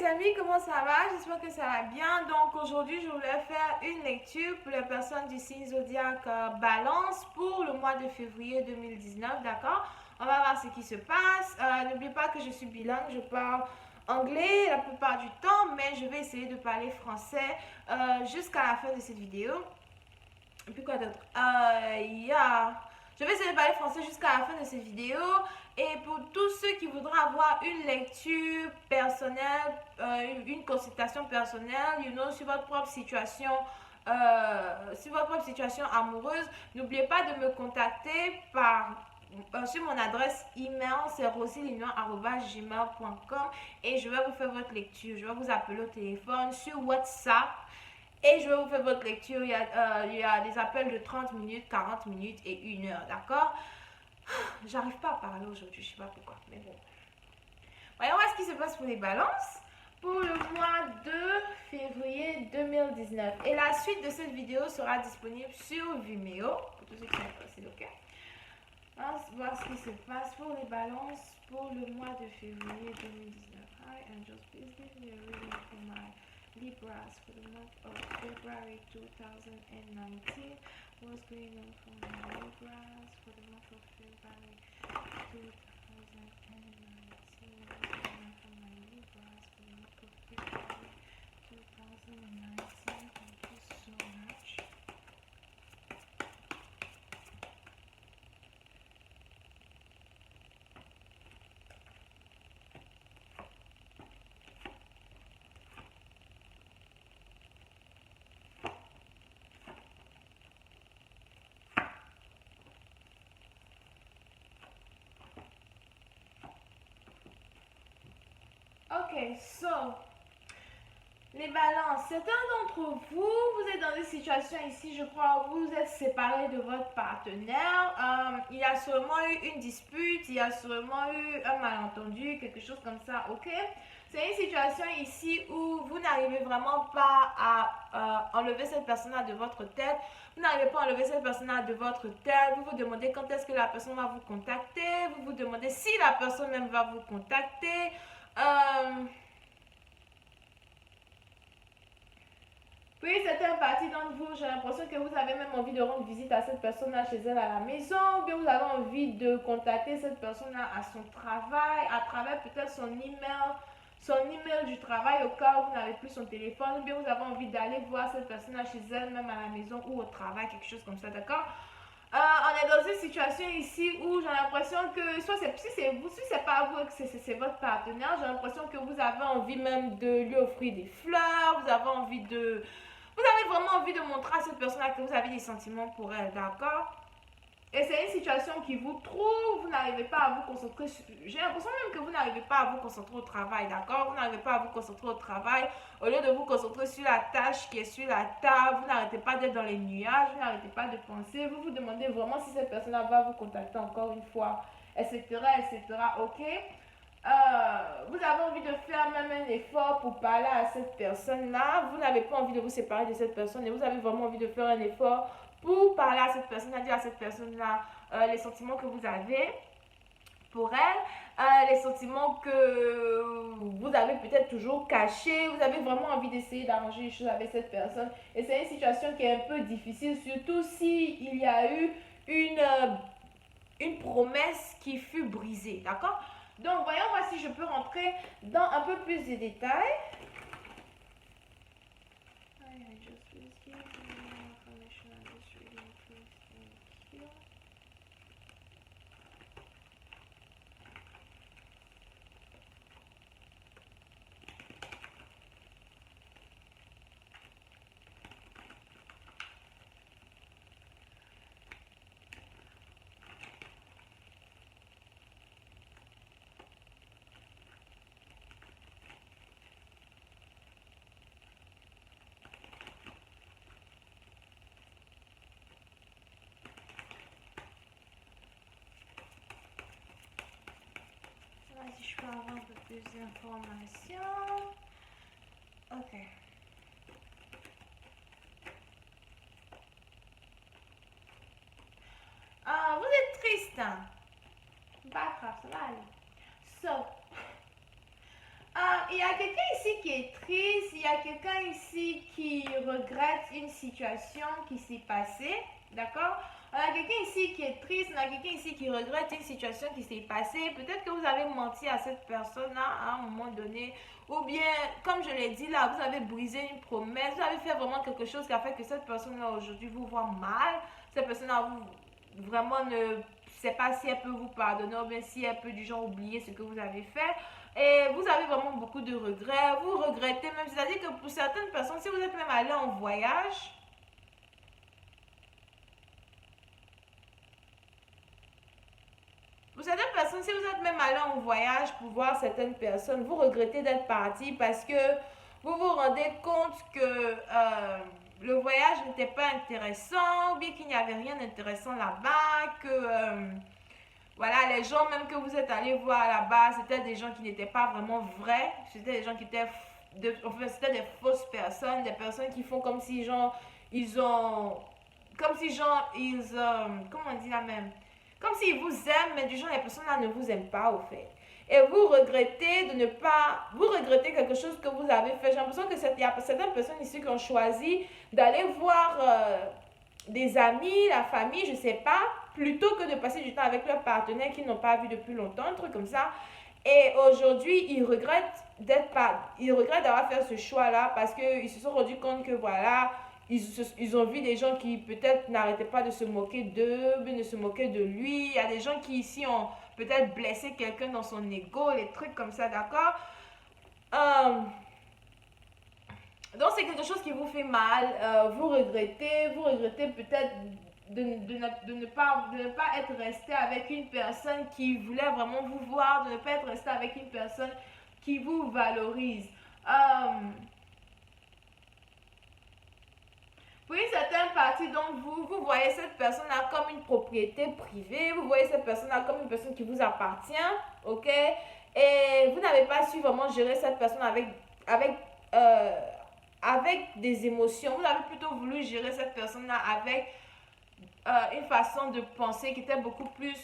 les amis, comment ça va? J'espère que ça va bien. Donc aujourd'hui, je voulais faire une lecture pour les personnes du signe zodiaque Balance pour le mois de février 2019, d'accord? On va voir ce qui se passe. N'oubliez pas que je suis bilingue, je parle anglais la plupart du temps, mais je vais essayer de parler français jusqu'à la fin de cette vidéo. Et puis quoi d'autre? Je vais essayer de parler français jusqu'à la fin de cette vidéo. Et pour tous ceux qui voudraient avoir une lecture personnelle, une consultation personnelle, sur votre propre situation, amoureuse, n'oubliez pas de me contacter sur mon adresse email, c'est rosilinois@gmail.com et je vais vous faire votre lecture. Je vais vous appeler au téléphone, sur WhatsApp. Et je vais vous faire votre lecture. Il y a des appels de 30 minutes, 40 minutes et 1 heure, d'accord? J'arrive pas à parler aujourd'hui, je sais pas pourquoi, mais bon. Voyons voir ce qui se passe pour les balances pour le mois de février 2019. Et la suite de cette vidéo sera disponible sur Vimeo, pour tous ceux qui sont intéressés, ok? On va voir ce qui se passe pour les balances pour le mois de février 2019. Hi, angels, please give me a reading for my Libras for the month of February 2019. What's going on for my Libras for the month of February 2019? What's going on for my Libras for the month of February 2019? Thank you so much. Ok, so, les balances. Certains d'entre vous, vous êtes dans des situations ici, je crois, où vous êtes séparés de votre partenaire. Il y a sûrement eu une dispute, il y a sûrement eu un malentendu, quelque chose comme ça, ok? C'est une situation ici où vous n'arrivez vraiment pas à enlever cette personne-là de votre tête. Vous n'arrivez pas à enlever cette personne-là de votre tête. Vous vous demandez quand est-ce que la personne va vous contacter. Vous vous demandez si la personne même va vous contacter. Puis certaines parties d'entre vous, j'ai l'impression que vous avez même envie de rendre visite à cette personne-là chez elle à la maison, ou bien vous avez envie de contacter cette personne-là à son travail, à travers peut-être son email du travail au cas où vous n'avez plus son téléphone, ou bien vous avez envie d'aller voir cette personne-là chez elle, même à la maison ou au travail, quelque chose comme ça, d'accord? On est dans une situation ici où j'ai l'impression que soit si c'est vous, si c'est pas vous, que c'est votre partenaire, j'ai l'impression que vous avez envie même de lui offrir des fleurs, vous avez vraiment envie de montrer à cette personne-là que vous avez des sentiments pour elle, d'accord? Et c'est une situation qui vous trouve, vous n'arrivez pas à vous concentrer. J'ai l'impression même que vous n'arrivez pas à vous concentrer au travail, d'accord? Vous n'arrivez pas à vous concentrer au travail. Au lieu de vous concentrer sur la tâche qui est sur la table, vous n'arrêtez pas d'être dans les nuages, vous n'arrêtez pas de penser. Vous vous demandez vraiment si cette personne-là va vous contacter encore une fois, etc., etc., ok? Vous avez envie de faire même un effort pour parler à cette personne-là. Vous n'avez pas envie de vous séparer de cette personne et vous avez vraiment envie de faire un effort pour parler à cette personne-là, dire à cette personne-là les sentiments que vous avez pour elle, les sentiments que vous avez peut-être toujours cachés. Vous avez vraiment envie d'essayer d'arranger les choses avec cette personne. Et c'est une situation qui est un peu difficile, surtout s'il y a eu une promesse qui fut brisée, d'accord? Donc, voyons voir si je peux rentrer dans un peu plus de détails. Si je peux avoir un peu plus d'informations. Ok. Vous êtes triste. Pas grave, ça va aller. So, Il y a quelqu'un ici qui est triste, il y a quelqu'un ici qui regrette une situation qui s'est passée, d'accord? On a quelqu'un ici qui est triste, on a quelqu'un ici qui regrette une situation qui s'est passée. Peut-être que vous avez menti à cette personne-là à un moment donné, ou bien, comme je l'ai dit là, vous avez brisé une promesse, vous avez fait vraiment quelque chose qui a fait que cette personne-là aujourd'hui vous voit mal. Cette personne-là vous vraiment ne sait pas si elle peut vous pardonner ou bien si elle peut du genre oublier ce que vous avez fait. Et vous avez vraiment beaucoup de regrets, vous regrettez même, c'est-à-dire que pour certaines personnes, si vous êtes même allé en voyage, pour certaines personnes, si vous êtes même allé en voyage pour voir certaines personnes, vous regrettez d'être parti parce que vous vous rendez compte que le voyage n'était pas intéressant, ou bien qu'il n'y avait rien d'intéressant là-bas, que voilà, les gens même que vous êtes allés voir là-bas, c'était des gens qui n'étaient pas vraiment vrais, c'était des gens qui étaient, enfin, c'était des fausses personnes, des personnes qui font comme si genre, ils ont, comme si genre, comment on dit là même, comme s'ils vous aiment, mais du genre, les personnes là ne vous aiment pas au fait. Et vous regrettez de ne pas, vous regrettez quelque chose que vous avez fait. J'ai l'impression que il y a certaines personnes ici qui ont choisi d'aller voir des amis, la famille, je sais pas, plutôt que de passer du temps avec leur partenaire qu'ils n'ont pas vu depuis longtemps, un truc comme ça. Et aujourd'hui, ils regrettent d'avoir fait ce choix-là parce qu'ils se sont rendus compte que voilà, ils ont vu des gens qui peut-être n'arrêtaient pas de se moquer d'eux, mais de se moquer de lui. Il y a des gens qui ici ont peut-être blessé quelqu'un dans son ego, les trucs comme ça, d'accord? Euh, donc c'est quelque chose qui vous fait mal, vous regrettez peut-être de ne pas être resté avec une personne qui voulait vraiment vous voir, de ne pas être resté avec une personne qui vous valorise. Pour une certaine partie d'entre vous, vous voyez cette personne-là comme une propriété privée, vous voyez cette personne-là comme une personne qui vous appartient, ok? Et vous n'avez pas su vraiment gérer cette personne avec, euh, avec des émotions. Vous avez plutôt voulu gérer cette personne-là avec une façon de penser qui était beaucoup plus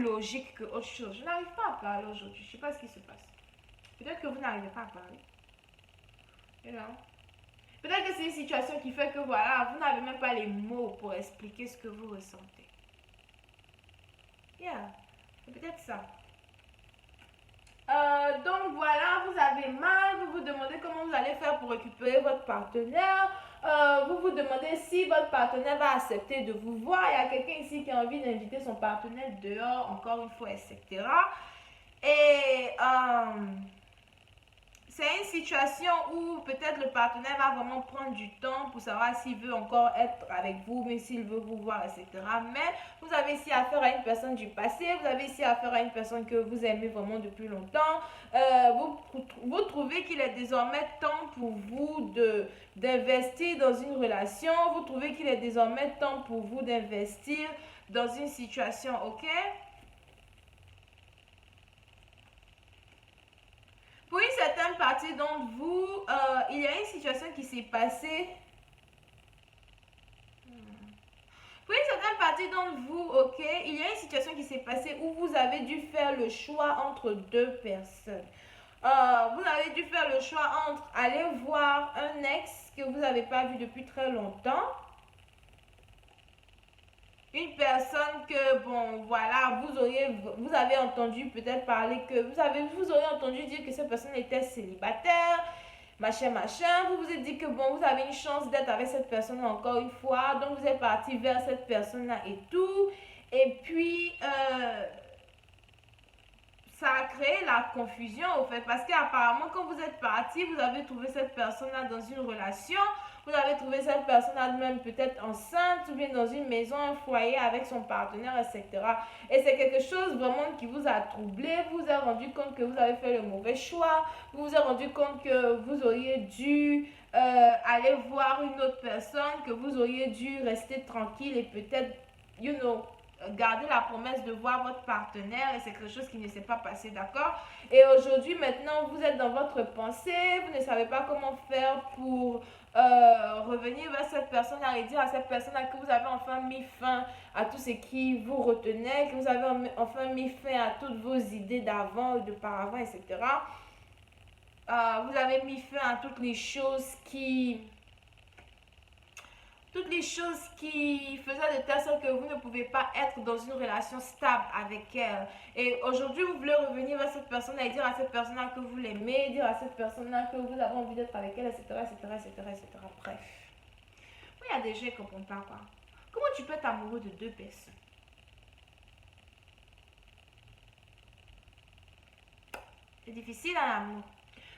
logique que autre chose. Je n'arrive pas à parler aujourd'hui. Je ne sais pas ce qui se passe. Peut-être que vous n'arrivez pas à parler. You know? Peut-être que c'est une situation qui fait que voilà, vous n'avez même pas les mots pour expliquer ce que vous ressentez. Yeah, c'est peut-être ça. Donc voilà, vous avez mal, vous vous demandez comment vous allez faire pour récupérer votre partenaire. Vous vous demandez si votre partenaire va accepter de vous voir. Il y a quelqu'un ici qui a envie d'inviter son partenaire dehors, encore une fois, etc. Et c'est une situation où peut-être le partenaire va vraiment prendre du temps pour savoir s'il veut encore être avec vous, mais s'il veut vous voir, etc. Mais vous avez ici affaire à une personne du passé, vous avez ici affaire à une personne que vous aimez vraiment depuis longtemps. Vous trouvez qu'il est désormais temps pour vous d'investir dans une relation, vous trouvez qu'il est désormais temps pour vous d'investir dans une situation, ok? Pour une certaine partie d'entre vous, il y a une situation qui s'est passée. Pour une certaine partie d'entre vous, ok, il y a une situation qui s'est passée où vous avez dû faire le choix entre deux personnes. Vous avez dû faire le choix entre aller voir un ex que vous n'avez pas vu depuis très longtemps. Une personne que, bon, voilà, vous avez entendu peut-être parler que, vous auriez entendu dire que cette personne était célibataire, machin, machin. Vous vous êtes dit que, bon, vous avez une chance d'être avec cette personne encore une fois. Donc, vous êtes parti vers cette personne-là et tout. Et puis, ça a créé la confusion, au fait, parce qu'apparemment, quand vous êtes parti, vous avez trouvé cette personne-là dans une relation. Vous avez trouvé cette personne même peut-être enceinte ou bien dans une maison, un foyer avec son partenaire, etc. Et c'est quelque chose vraiment qui vous a troublé. Vous vous êtes rendu compte que vous avez fait le mauvais choix. Vous vous êtes rendu compte que vous auriez dû aller voir une autre personne, que vous auriez dû rester tranquille et peut-être, garder la promesse de voir votre partenaire et c'est quelque chose qui ne s'est pas passé, d'accord? Et aujourd'hui, maintenant, vous êtes dans votre pensée, vous ne savez pas comment faire pour revenir vers cette personne et dire à cette personne que vous avez enfin mis fin à tout ce qui vous retenait, que vous avez enfin mis fin à toutes vos idées d'avant et de par avant, etc. vous avez mis fin à toutes les choses qui faisaient de telle sorte que vous ne pouvez pas être dans une relation stable avec elle. Et aujourd'hui, vous voulez revenir vers cette personne et dire à cette personne-là que vous l'aimez, dire à cette personne-là que vous avez envie d'être avec elle, etc., etc., etc., etc. Bref. Moi, il y a des gens qui ne comprennent pas quoi. Comment tu peux être amoureux de deux personnes? C'est difficile à l'amour.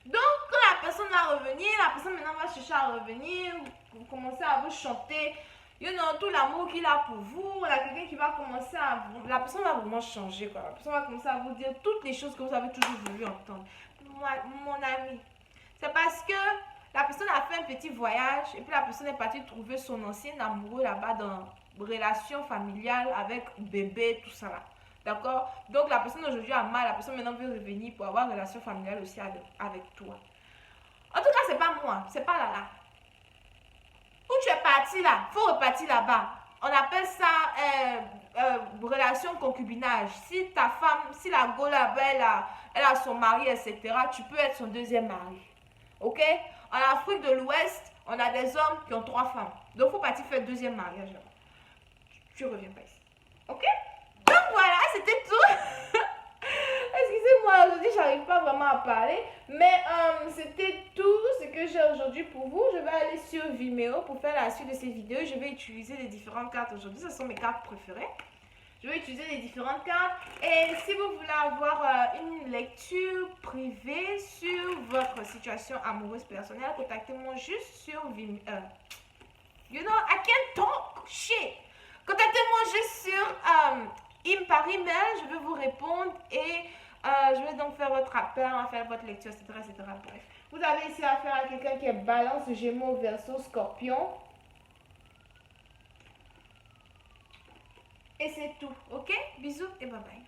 Donc, quand la personne va revenir, la personne maintenant va chercher à revenir, vous commencez à vous chanter, tout l'amour qu'il a pour vous, il y a quelqu'un qui va commencer à... La personne va vraiment changer, quoi. La personne va commencer à vous dire toutes les choses que vous avez toujours voulu entendre. Mon ami, c'est parce que la personne a fait un petit voyage et puis la personne est partie trouver son ancien amoureux là-bas dans relation familiale avec bébé, tout ça là. D'accord? Donc la personne aujourd'hui a mal, la personne maintenant veut revenir pour avoir une relation familiale aussi avec toi. En tout cas, c'est pas moi, c'est pas là. Où tu es parti là, faut repartir là-bas. On appelle ça relation concubinage. Si ta femme, si la go là-bas, elle a son mari, etc., tu peux être son deuxième mari. Ok? En Afrique de l'Ouest, on a des hommes qui ont 3 femmes. Donc, il faut partir faire deuxième mariage. Tu reviens pas ici. Ok? Donc, voilà, c'était tout. Excusez-moi, aujourd'hui, j'arrive pas vraiment à parler. Mais c'était tout ce que j'ai aujourd'hui pour vous. Je vais aller sur Vimeo pour faire la suite de ces vidéos. Je vais utiliser les différentes cartes aujourd'hui. Ce sont mes cartes préférées. Je vais utiliser les différentes cartes. Et si vous voulez avoir une lecture privée sur votre situation amoureuse personnelle, contactez-moi juste sur Vimeo. I can't talk shit. Contactez-moi juste sur par email. Je vais vous répondre et je vais donc faire votre appel, faire votre lecture, etc., etc. Bref. Vous avez ici affaire à quelqu'un qui est Balance, Gémeaux, Verseau, Scorpion. Et c'est tout, ok? Bisous et bye bye.